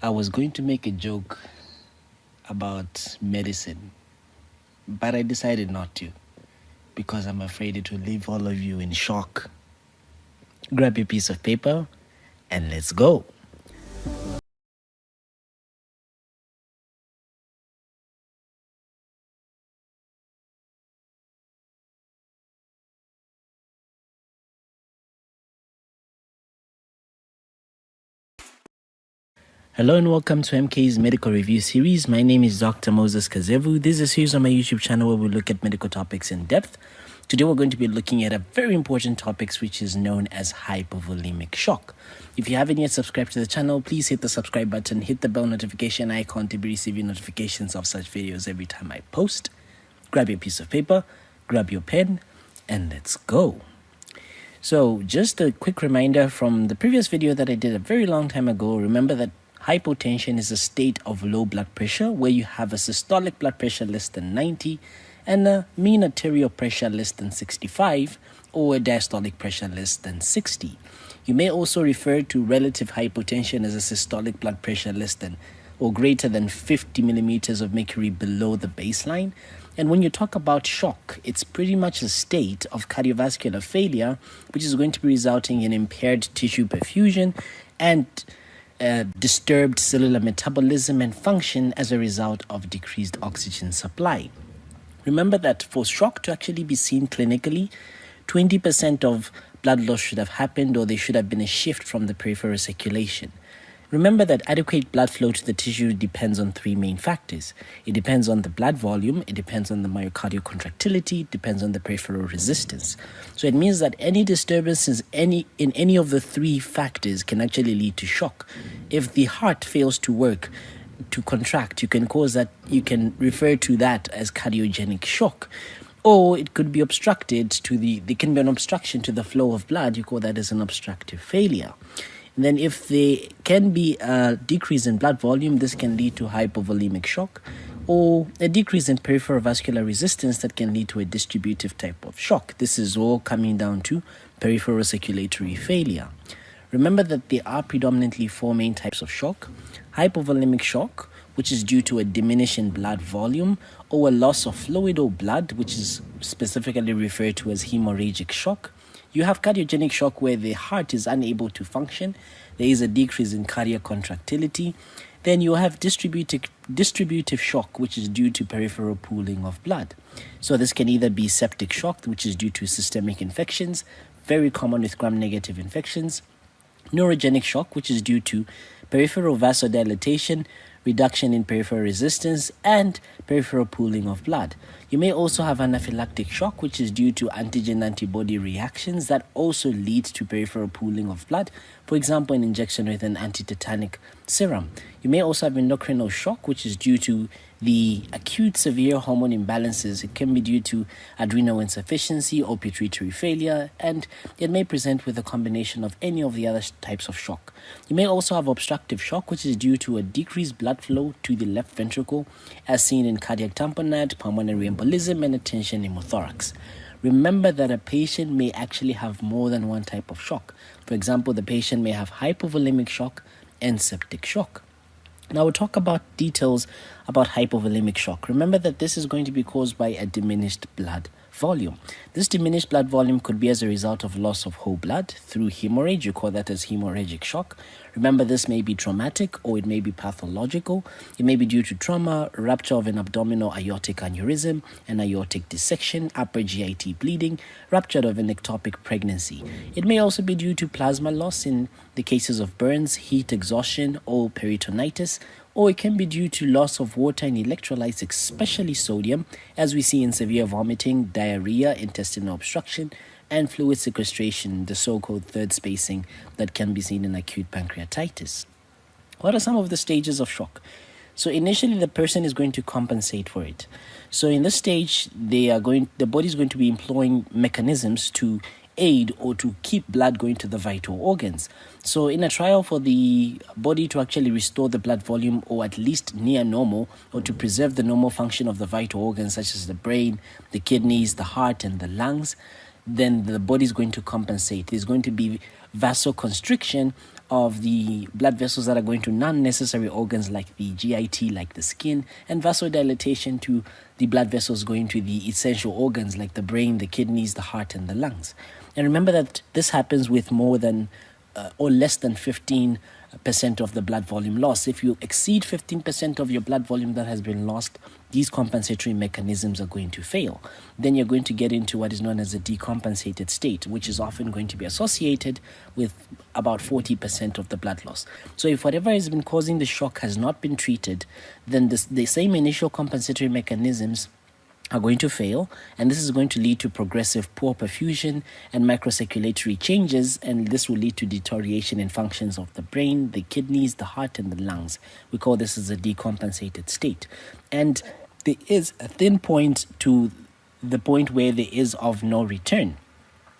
I was going to make a joke about medicine, but I decided not to because I'm afraid it will leave all of you in shock. Grab your piece of paper and let's go. Hello and welcome to MK's Medical Review Series. My name is Dr. Moses Kazevu. This is a series on my YouTube channel where we look at medical topics in depth. Today we're going to be looking at a very important topic which is known as hypovolemic shock. If you haven't yet subscribed to the channel, please hit the subscribe button, hit the bell notification icon to be receiving notifications of such videos every time I post. Grab your piece of paper, grab your pen, and let's go. So just a quick reminder from the previous video that I did a very long time ago. Remember that hypotension is a state of low blood pressure where you have a systolic blood pressure less than 90 and a mean arterial pressure less than 65 or a diastolic pressure less than 60. You may also refer to relative hypotension as a systolic blood pressure less than or greater than 50 millimeters of mercury below the baseline. And when you talk about shock, it's pretty much a state of cardiovascular failure, which is going to be resulting in impaired tissue perfusion and disturbed cellular metabolism and function as a result of decreased oxygen supply. Remember that for shock to actually be seen clinically, 20% of blood loss should have happened, or there should have been a shift from the peripheral circulation. Remember that adequate blood flow to the tissue depends on three main factors. It depends on the blood volume, it depends on the myocardial contractility, it depends on the peripheral resistance. So it means that any disturbances in any of the three factors can actually lead to shock. If the heart fails to work, to contract, you can refer to that as cardiogenic shock. Or it could be obstructed there can be an obstruction to the flow of blood. You call that as an obstructive failure. And then if there can be a decrease in blood volume, this can lead to hypovolemic shock, or a decrease in peripheral vascular resistance that can lead to a distributive type of shock. This is all coming down to peripheral circulatory failure. Remember that there are predominantly four main types of shock. Hypovolemic shock, which is due to a diminution in blood volume or a loss of fluid or blood, which is specifically referred to as hemorrhagic shock. You have cardiogenic shock where the heart is unable to function. There is a decrease in cardiac contractility. Then you have distributive shock, which is due to peripheral pooling of blood. So this can either be septic shock, which is due to systemic infections, very common with gram-negative infections. Neurogenic shock, which is due to peripheral vasodilatation, reduction in peripheral resistance, and peripheral pooling of blood. You may also have anaphylactic shock, which is due to antigen-antibody reactions that also lead to peripheral pooling of blood, for example, an injection with an antitetanic serum. You may also have endocrinal shock, which is due to the acute severe hormone imbalances. It can be due to adrenal insufficiency or pituitary failure, and it may present with a combination of any of the other types of shock. You may also have obstructive shock, which is due to a decreased blood flow to the left ventricle, as seen in cardiac tamponade, pulmonary embolism, and a tension pneumothorax. Remember that a patient may actually have more than one type of shock. For example, the patient may have hypovolemic shock and septic shock. Now we'll talk about details about hypovolemic shock. Remember that this is going to be caused by a diminished blood volume. This diminished blood volume could be as a result of loss of whole blood through hemorrhage. You call that as hemorrhagic shock. Remember, this may be traumatic or it may be pathological. It may be due to trauma, rupture of an abdominal aortic aneurysm, an aortic dissection, upper GIT bleeding, rupture of an ectopic pregnancy. It may also be due to plasma loss in the cases of burns, heat exhaustion, or peritonitis, or it can be due to loss of water and electrolytes, especially sodium, as we see in severe vomiting, diarrhea, intestinal obstruction, and fluid sequestration, the so-called third spacing that can be seen in acute pancreatitis. What are some of the stages of shock? So initially, the person is going to compensate for it. So in this stage, the body is going to be employing mechanisms to aid or to keep blood going to the vital organs. So in a trial for the body to actually restore the blood volume, or at least near normal, or to preserve the normal function of the vital organs such as the brain, the kidneys, the heart, and the lungs, then the body is going to compensate. There's going to be vasoconstriction of the blood vessels that are going to non-necessary organs like the GIT, like the skin, and vasodilatation to the blood vessels going to the essential organs like the brain, the kidneys, the heart, and the lungs. And remember that this happens with more than or less than 15% of the blood volume loss. If you exceed 15% of your blood volume that has been lost, these compensatory mechanisms are going to fail. Then you're going to get into what is known as a decompensated state, which is often going to be associated with about 40% of the blood loss. So if whatever has been causing the shock has not been treated, then the same initial compensatory mechanisms are going to fail, and this is going to lead to progressive poor perfusion and microcirculatory changes, and this will lead to deterioration in functions of the brain, the kidneys, the heart, and the lungs. We call this as a decompensated state. And there is a thin point to the point where there is of no return.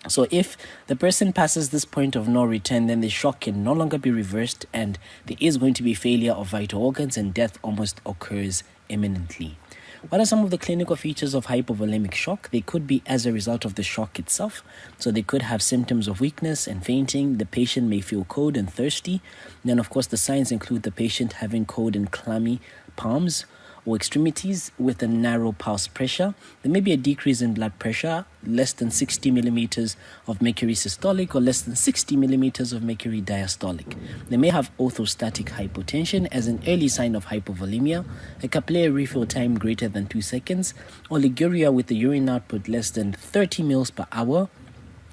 So if the person passes this point of no return, then the shock can no longer be reversed, and there is going to be failure of vital organs, and death almost occurs imminently. What are some of the clinical features of hypovolemic shock? They could be as a result of the shock itself. So they could have symptoms of weakness and fainting. The patient may feel cold and thirsty. Then, of course, the signs include the patient having cold and clammy palms or extremities with a narrow pulse pressure. There may be a decrease in blood pressure, less than 60 millimeters of mercury systolic or less than 60 millimeters of mercury diastolic. They may have orthostatic hypotension as an early sign of hypovolemia, a capillary refill time greater than 2 seconds, oliguria with the urine output less than 30 mL per hour,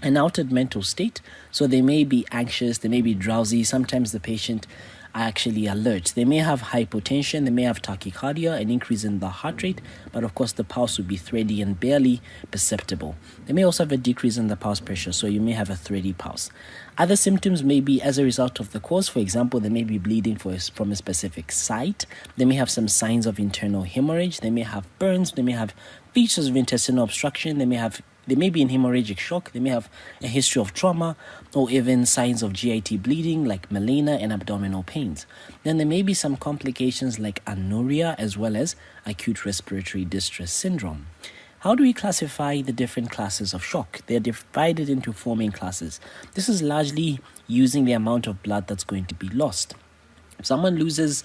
an altered mental state. So they may be anxious, they may be drowsy. Sometimes the patient are actually alert. They may have hypotension, they may have tachycardia, an increase in the heart rate, but of course the pulse will be thready and barely perceptible. They may also have a decrease in the pulse pressure, so you may have a thready pulse. Other symptoms may be as a result of the cause. For example, they may be bleeding from a specific site. They may have some signs of internal hemorrhage. They may have burns. They may have features of intestinal obstruction. They may be in hemorrhagic shock. They may have a history of trauma or even signs of GIT bleeding like melena and abdominal pains. Then there may be some complications like anuria as well as acute respiratory distress syndrome. How do we classify the different classes of shock? They are divided into 4 main classes. This is largely using the amount of blood that's going to be lost. If someone loses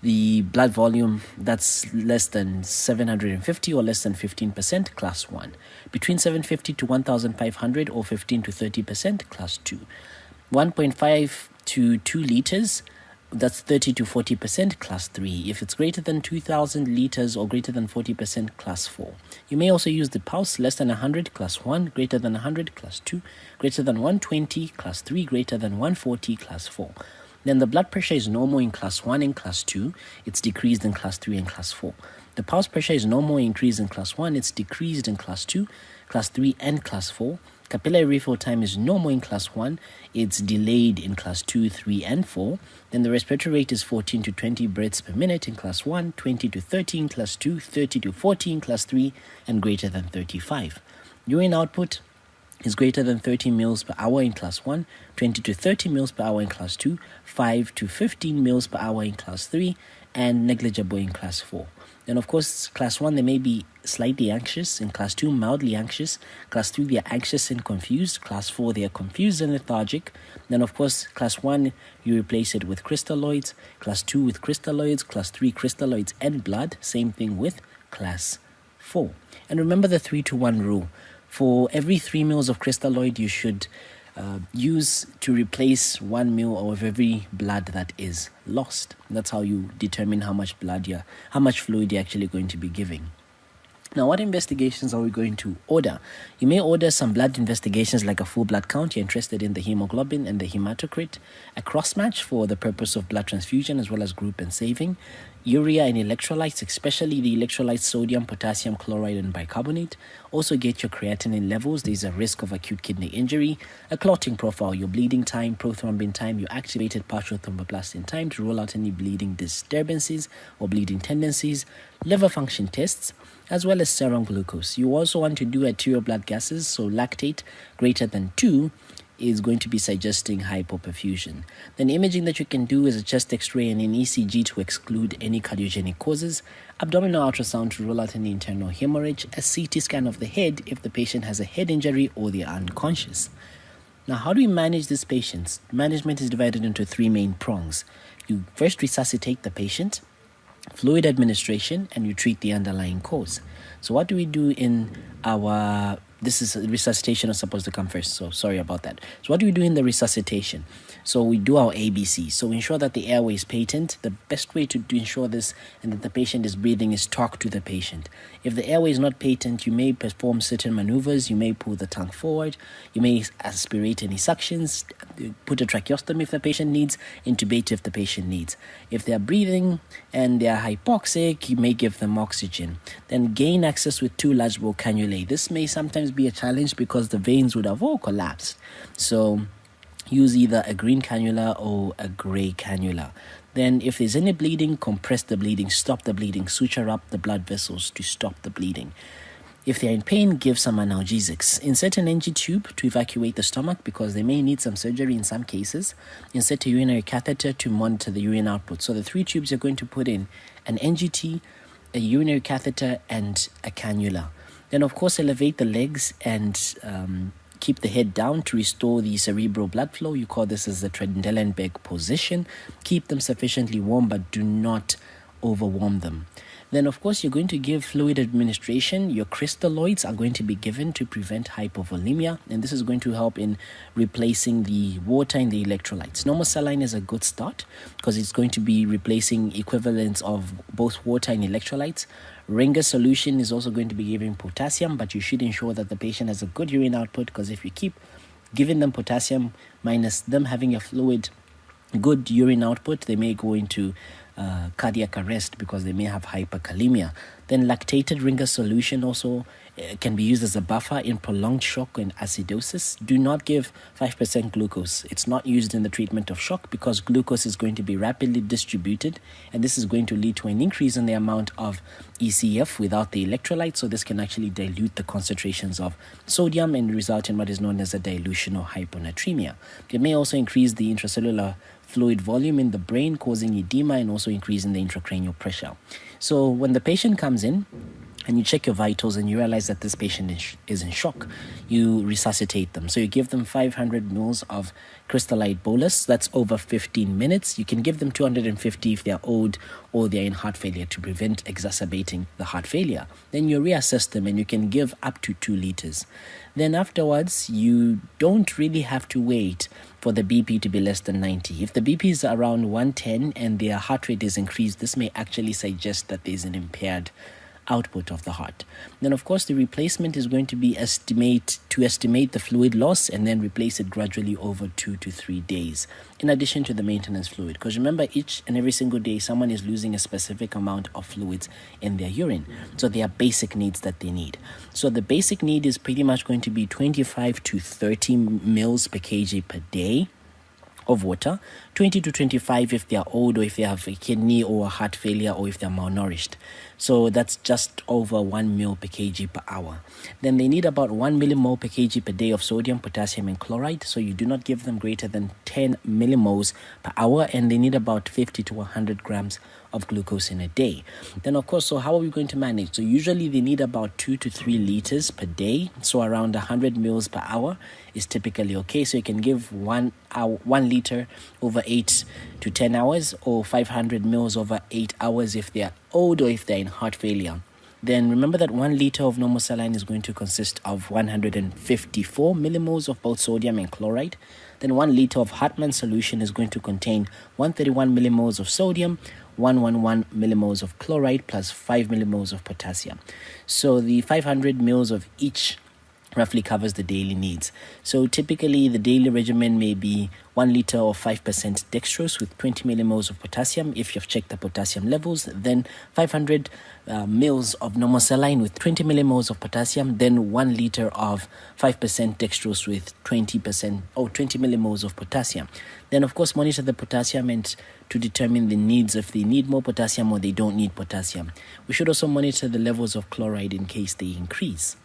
the blood volume that's less than 750 or less than 15%, class 1. Between 750 to 1,500 or 15 to 30%, class 2. 1.5 to 2 liters, that's 30 to 40%, class 3. If it's greater than 2,000 liters or greater than 40%, class 4. You may also use the pulse, less than 100, class 1, greater than 100, class 2, greater than 120, class 3, greater than 140, class 4. Then the blood pressure is normal in class 1 and class 2. It's decreased in class 3 and class 4. The pulse pressure is normal, increased in class 1. It's decreased in class 2, class 3, and class 4. Capillary refill time is normal in class 1. It's delayed in class 2, 3, and 4. Then the respiratory rate is 14 to 20 breaths per minute in class 1, 20 to 30 in class 2, 30 to 40 in class 3, and greater than 35. Urine output is greater than 30 mL per hour in class 1, 20 to 30 mL per hour in class 2, 5 to 15 mL per hour in class 3, and negligible in class 4. Then, of course, class 1, they may be slightly anxious. In class 2, mildly anxious. Class 3, they are anxious and confused. Class 4, they are confused and lethargic. Then, of course, class 1, you replace it with crystalloids. Class 2 with crystalloids. Class 3, crystalloids and blood. Same thing with class 4. And remember the 3-to-1 rule. For every 3 mL of crystalloid, you should use to replace 1 ml of every blood that is lost. That's how you determine how much fluid you're actually going to be giving. Now, what investigations are we going to order? You may order some blood investigations like a full blood count. You're interested in the hemoglobin and the hematocrit, a cross-match for the purpose of blood transfusion as well as group and saving, urea and electrolytes, especially the electrolytes sodium, potassium, chloride, and bicarbonate. Also get your creatinine levels. There's a risk of acute kidney injury, a clotting profile, your bleeding time, prothrombin time, your activated partial thromboplastin time to rule out any bleeding disturbances or bleeding tendencies, liver function tests, as well as serum glucose. You also want to do arterial blood gases, so lactate greater than 2 is going to be suggesting hypoperfusion. Then imaging that you can do is a chest x-ray and an ECG to exclude any cardiogenic causes, abdominal ultrasound to rule out any internal hemorrhage, a CT scan of the head if the patient has a head injury or they are unconscious. Now, how do we manage these patients? Management is divided into three main prongs. You first resuscitate the patient, fluid administration, and you treat the underlying cause. So what do we do in our, this is resuscitation is supposed to come first, so sorry about that. So what do we do in the resuscitation? So we do our ABC. So we ensure that the airway is patent. The best way to ensure this and that the patient is breathing is talk to the patient. If the airway is not patent, you may perform certain maneuvers. You may pull the tongue forward. You may aspirate any suctions, put a tracheostomy if the patient needs, intubate if the patient needs. If they are breathing and they are hypoxic, you may give them oxygen. Then gain access with 2 large bore cannulae. This may sometimes be a challenge because the veins would have all collapsed. So use either a green cannula or a gray cannula. Then if there's any bleeding, compress the bleeding, stop the bleeding, suture up the blood vessels to stop the bleeding. If they're in pain, give some analgesics. Insert an NG tube to evacuate the stomach because they may need some surgery in some cases. Insert a urinary catheter to monitor the urine output. So the 3 tubes you're going to put in: an NGT, a urinary catheter, and a cannula. Then of course elevate the legs and keep the head down to restore the cerebral blood flow. You call this as the Trendelenburg position. Keep them sufficiently warm, but do not overwarm them. Then, of course, you're going to give fluid administration. Your crystalloids are going to be given to prevent hypovolemia, and this is going to help in replacing the water in the electrolytes. Normal saline is a good start because it's going to be replacing equivalents of both water and electrolytes. Ringer solution is also going to be giving potassium, but you should ensure that the patient has a good urine output, because if you keep giving them potassium minus them having a fluid, good urine output, they may go into cardiac arrest because they may have hyperkalemia. Then lactated Ringer solution also can be used as a buffer in prolonged shock and acidosis. Do not give 5% glucose. It's not used in the treatment of shock because glucose is going to be rapidly distributed, and this is going to lead to an increase in the amount of ECF without the electrolyte. So this can actually dilute the concentrations of sodium and result in what is known as a dilution or hyponatremia. It may also increase the intracellular fluid volume in the brain, causing edema and also increasing the intracranial pressure. So when the patient comes in and you check your vitals and you realize that this patient is in shock, you resuscitate them. So you give them 500 mils of crystallite bolus. That's over 15 minutes. You can give them 250 if they're old or they're in heart failure to prevent exacerbating the heart failure. Then you reassess them and you can give up to 2 liters. Then afterwards, you don't really have to wait for the BP to be less than 90. If the BP is around 110 and their heart rate is increased, this may actually suggest that there's an impaired output of the heart. Then of course the replacement is going to be estimate the fluid loss and then replace it gradually over 2 to 3 days, in addition to the maintenance fluid, because remember, each and every single day someone is losing a specific amount of fluids in their urine. So they are basic needs that they need. So the basic need is pretty much going to be 25 to 30 mils per kg per day of water, 20 to 25 if they are old or if they have a kidney or a heart failure or if they're malnourished. So that's just over 1 mil per kg per hour. Then they need about 1 millimole per kg per day of sodium, potassium, and chloride. So you do not give them greater than 10 millimoles per hour, and they need about 50 to 100 grams of glucose in a day. Then of course, so how are we going to manage? So usually they need about 2 to 3 liters per day. So around 100 mils per hour is typically okay. So you can give 1 liter over 8 to 10 hours or 500 mils over 8 hours if they are old or if they're in heart failure. Then remember that 1 liter of normal saline is going to consist of 154 millimoles of both sodium and chloride. Then 1 liter of Hartmann solution is going to contain 131 millimoles of sodium, 111 millimoles of chloride plus 5 millimoles of potassium. So the 500 mils of each roughly covers the daily needs. So typically the daily regimen may be 1 liter of 5% dextrose with 20 millimoles of potassium if you've checked the potassium levels, then 500 mils of normal saline with 20 millimoles of potassium, then 1 liter of 5% dextrose with 20 millimoles of potassium. Then of course monitor the potassium and to determine the needs, if they need more potassium or they don't need potassium. We should also monitor the levels of chloride in case they increase.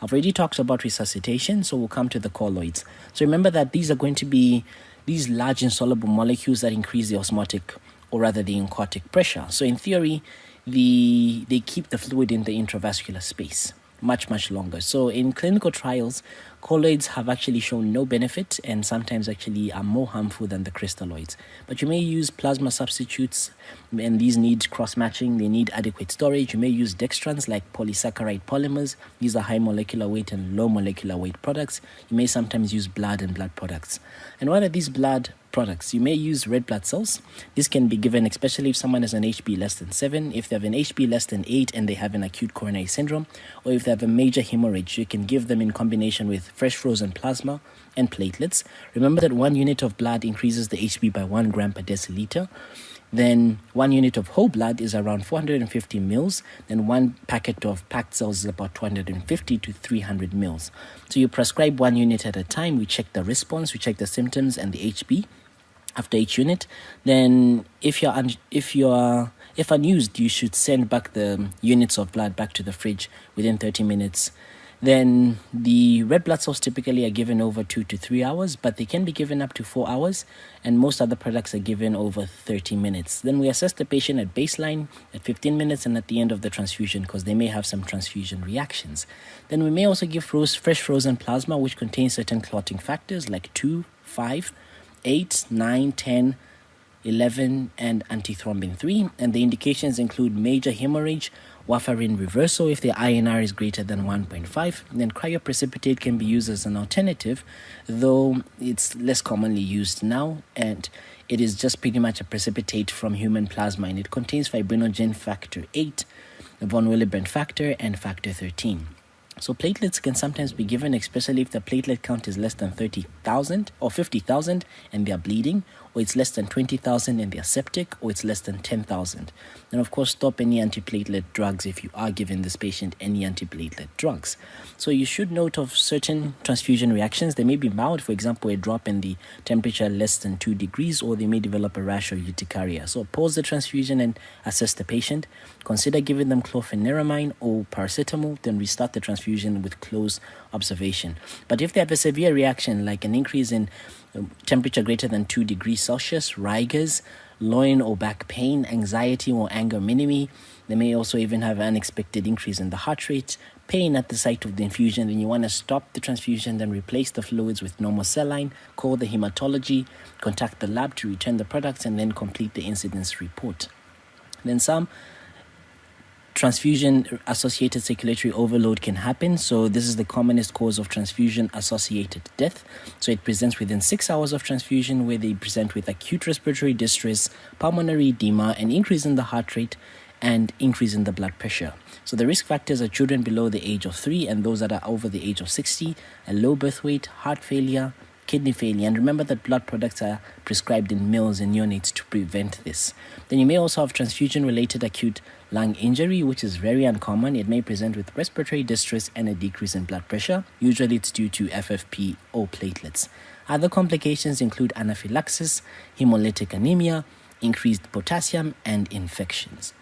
I've already talked about resuscitation, so we'll come to the colloids. So remember that these are going to be these large insoluble molecules that increase the osmotic, or rather the oncotic pressure. So in theory, they keep the fluid in the intravascular space. much longer. So in clinical trials, colloids have actually shown no benefit and sometimes actually are more harmful than the crystalloids. But you may use plasma substitutes, and these need cross-matching. They need adequate storage. You may use dextrans like polysaccharide polymers. These are high molecular weight and low molecular weight products. You may sometimes use blood and blood products. And what are these blood products? You may use red blood cells. This can be given especially if someone has an HB less than 7, if they have an HB less than 8 and they have an acute coronary syndrome, or if they have a major hemorrhage. You can give them in combination with fresh frozen plasma and platelets. Remember that 1 unit of blood increases the HB by 1 gram per deciliter. Then 1 unit of whole blood is around 450 mils. Then 1 packet of packed cells is about 250 to 300 mils. So you prescribe 1 unit at a time. We check the response, we check the symptoms and the HB after each unit. Then if unused, you should send back the units of blood back to the fridge within 30 minutes. Then the red blood cells typically are given over 2 to 3 hours, but they can be given up to 4 hours, and most other products are given over 30 minutes. Then we assess the patient at baseline, at 15 minutes, and at the end of the transfusion, because they may have some transfusion reactions. Then we may also give fresh frozen plasma, which contains certain clotting factors like 2, 5, 8, 9, 10, 11, and antithrombin 3. And the indications include major hemorrhage, warfarin reversal if the INR is greater than 1.5. Then cryoprecipitate can be used as an alternative, though it's less commonly used now, and it is just pretty much a precipitate from human plasma, and it contains fibrinogen factor 8, von Willebrand factor, and factor 13. So platelets can sometimes be given, especially if the platelet count is less than 30,000 or 50,000 and they are bleeding, or it's less than 20,000 and they are septic, or it's less than 10,000. And of course, stop any antiplatelet drugs if you are giving this patient any antiplatelet drugs. So you should note of certain transfusion reactions. They may be mild, for example, a drop in the temperature less than 2 degrees, or they may develop a rash or urticaria. So pause the transfusion and assess the patient. Consider giving them chlorpheniramine or paracetamol, then restart the transfusion with close observation. But if they have a severe reaction like an increase in temperature greater than 2 degrees Celsius, rigors, loin or back pain, anxiety or anger minimi, they may also even have an unexpected increase in the heart rate, pain at the site of the infusion, then you want to stop the transfusion, then replace the fluids with normal saline, call the hematology, contact the lab to return the products, and then complete the incidence report. Then some transfusion-associated circulatory overload can happen. So this is the commonest cause of transfusion-associated death. So it presents within 6 hours of transfusion, where they present with acute respiratory distress, pulmonary edema, an increase in the heart rate, and increase in the blood pressure. So the risk factors are children below the age of 3 and those that are over the age of 60, a low birth weight, heart failure, kidney failure. And remember that blood products are prescribed in mils and neonates to prevent this. Then you may also have transfusion-related acute lung injury, which is very uncommon. It may present with respiratory distress and a decrease in blood pressure. Usually it's due to FFP or platelets. Other complications include anaphylaxis, hemolytic anemia, increased potassium, and infections.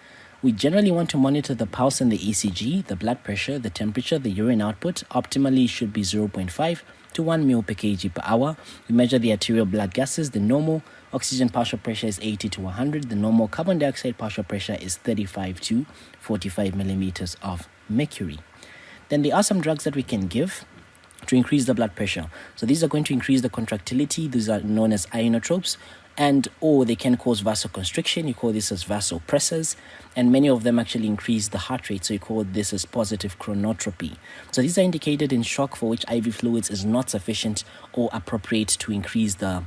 We generally want to monitor the pulse and the ECG, the blood pressure, the temperature, the urine output. Optimally, it should be 0.5 to 1 ml per kg per hour. We measure the arterial blood gases. The normal oxygen partial pressure is 80 to 100. The normal carbon dioxide partial pressure is 35 to 45 millimeters of mercury. Then there are some drugs that we can give to increase the blood pressure. So these are going to increase the contractility. These are known as inotropes, or they can cause vasoconstriction. You call this as vasopressors, and many of them actually increase the heart rate, so you call this as positive chronotropy. So these are indicated in shock for which IV fluids is not sufficient or appropriate to increase the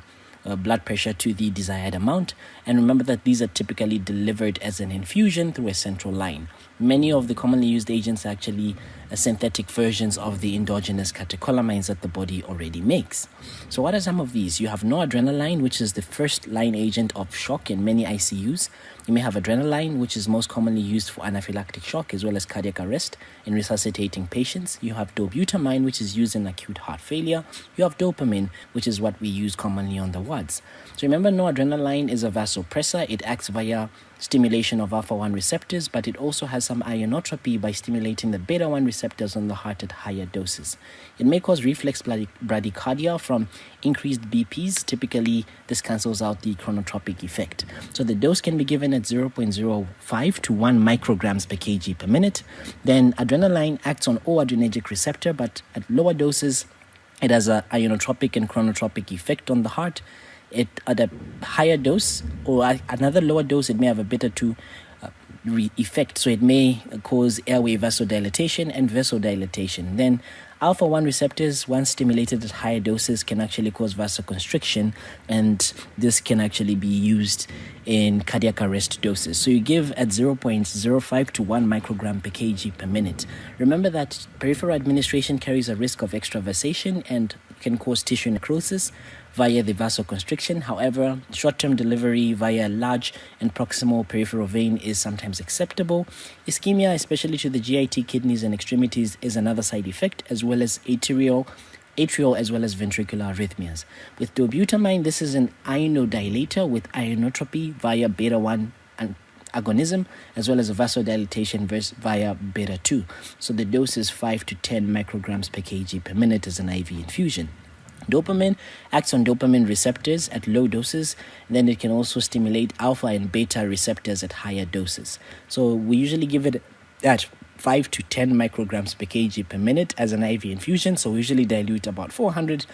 blood pressure to the desired amount. And remember that these are typically delivered as an infusion through a central line. Many of the commonly used agents are actually synthetic versions of the endogenous catecholamines that the body already makes. So what are some of these? You have noradrenaline, which is the first line agent of shock in many ICUs. You may have adrenaline, which is most commonly used for anaphylactic shock as well as cardiac arrest in resuscitating patients. You have dobutamine, which is used in acute heart failure. You have dopamine, which is what we use commonly on the wards. So remember, noradrenaline is a vasopressor. It acts via stimulation of alpha-1 receptors, but it also has some ionotropy by stimulating the beta-1 receptors on the heart at higher doses. It may cause reflex bradycardia from increased BPs. Typically, this cancels out the chronotropic effect. So the dose can be given at 0.05 to 1 micrograms per kg per minute. Then adrenaline acts on all adrenergic receptor, but at lower doses, it has an ionotropic and chronotropic effect on the heart. At a higher dose or another lower dose, it may have a beta 2 effect. So it may cause airway vasodilatation and vasodilatation. Then alpha-1 receptors, once stimulated at higher doses, can actually cause vasoconstriction, and this can actually be used in cardiac arrest doses. So you give at 0.05 to 1 microgram per kg per minute. Remember that peripheral administration carries a risk of extravasation and can cause tissue necrosis via the vasoconstriction. However, short-term delivery via a large and proximal peripheral vein is sometimes acceptable. Ischemia, especially to the GIT, kidneys, and extremities, is another side effect, as well as atrial as well as ventricular arrhythmias. With dobutamine, this is an ionodilator with ionotropy via beta-1 agonism, as well as a vasodilatation via beta-2. So the dose is 5 to 10 micrograms per kg per minute as an IV infusion. Dopamine acts on dopamine receptors at low doses. Then it can also stimulate alpha and beta receptors at higher doses. So we usually give it at 5 to 10 micrograms per kg per minute as an IV infusion. So we usually dilute about 400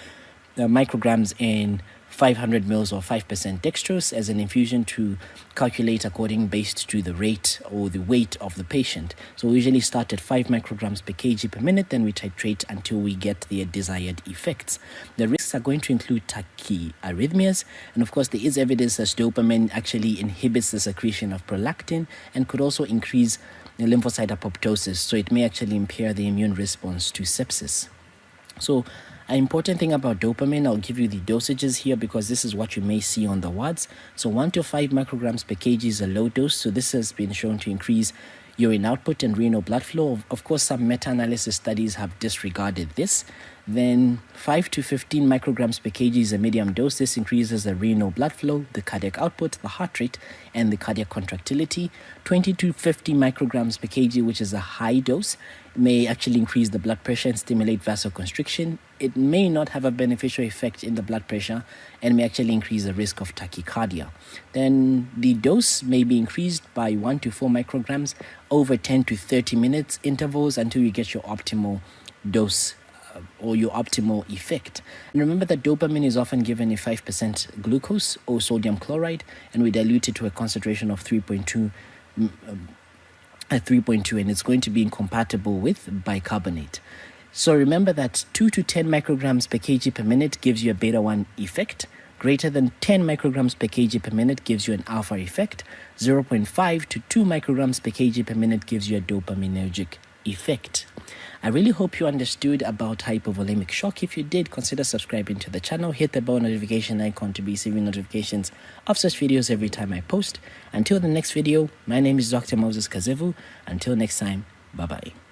micrograms in 500 mils or 5% dextrose as an infusion to calculate based to the rate or the weight of the patient. So we usually start at 5 micrograms per kg per minute, then we titrate until we get the desired effects. The risks are going to include tachyarrhythmias, and of course there is evidence that dopamine actually inhibits the secretion of prolactin and could also increase the lymphocyte apoptosis, so it may actually impair the immune response to sepsis. So an important thing about dopamine, I'll give you the dosages here because this is what you may see on the wards. So 1 to 5 micrograms per kg is a low dose. So this has been shown to increase urine output and renal blood flow. Of course, some meta-analysis studies have disregarded this. Then 5 to 15 micrograms per kg is a medium dose. This increases the renal blood flow, the cardiac output, the heart rate, and the cardiac contractility. 20 to 50 micrograms per kg, which is a high dose, may actually increase the blood pressure and stimulate vasoconstriction. It may not have a beneficial effect in the blood pressure and may actually increase the risk of tachycardia. Then the dose may be increased by 1 to 4 micrograms over 10 to 30 minutes intervals until you get your optimal dose or your optimal effect. And remember that dopamine is often given in 5% glucose or sodium chloride, and we dilute it to a concentration of 3.2 and it's going to be incompatible with bicarbonate. So remember that 2 to 10 micrograms per kg per minute gives you a beta-1 effect. Greater than 10 micrograms per kg per minute gives you an alpha effect. 0.5 to 2 micrograms per kg per minute gives you a dopaminergic effect. I really hope you understood about hypovolemic shock. If you did, consider subscribing to the channel. Hit the bell notification icon to be receiving notifications of such videos every time I post. Until the next video, my name is Dr. Moses Kazevu. Until next time, bye-bye.